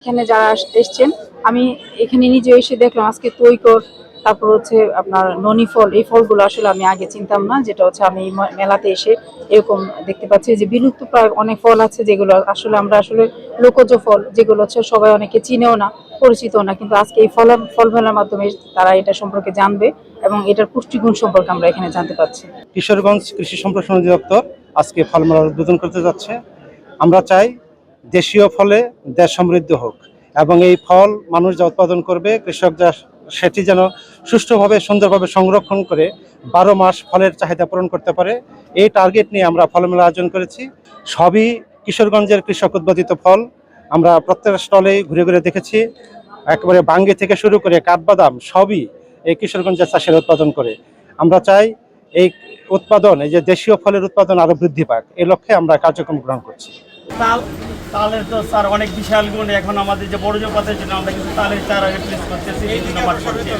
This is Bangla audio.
এখানে যারা এসছেন, আমি এখানে নিজে এসে দেখলাম আজকে তৈকর, তারপর হচ্ছে আপনার ননি ফল। এই ফলগুলো আসলে আমি আগে চিনতাম না, যেটা হচ্ছে আমি এই মেলাতে এসে এরকম দেখতে পাচ্ছি যে বিলুপ্ত প্রায় অনেক ফল আছে যেগুলো আসলে আমরা আসলে লোকজ ফল, যেগুলো হচ্ছে সবাই অনেকে চিনেও না, পরিচিত না, কিন্তু আজকে এই ফল মেলার মাধ্যমে তারা এটা সম্পর্কে জানবে এবং এটার পুষ্টিগুণ সম্পর্কে আমরা এখানে জানতে পারছি। কিশোরগঞ্জ কৃষি সম্প্রসারণ অধিদপ্তর আজকে ফল মেলার উদ্বোধন করতে যাচ্ছে। আমরা চাই দেশীয় ফলে দেশ সমৃদ্ধ হোক এবং এই ফল মানুষ যা উৎপাদন করবে, কৃষক যা সেটি যেন সুষ্ঠুভাবে সুন্দরভাবে সংরক্ষণ করে 12 মাস ফলের চাহিদা পূরণ করতে পারে। এই টার্গেট নিয়ে আমরা ফল মেলা আয়োজন করেছি। সবই কিশোরগঞ্জের কৃষক উৎপাদিত ফল। আমরা প্রত্যেক স্টলেই ঘুরে ঘুরে দেখেছি, একেবারে বাঙ্গি থেকে শুরু করে কাঠবাদাম সবই এই কিশোরগঞ্জের চাষের উৎপাদন করে। আমরা চাই এই উৎপাদন, এই যে দেশীয় ফলের উৎপাদন আরো বৃদ্ধি পাক, এই লক্ষ্যে আমরা কার্যক্রম গ্রহণ করছি। তালের তো স্যার অনেক বিশাল গুণ। এখন আমাদের যে বড় পাতের জন্য আমরা কিন্তু তালের চারা রিপ্লেস করতেছি, বিভিন্ন মার্কেটে।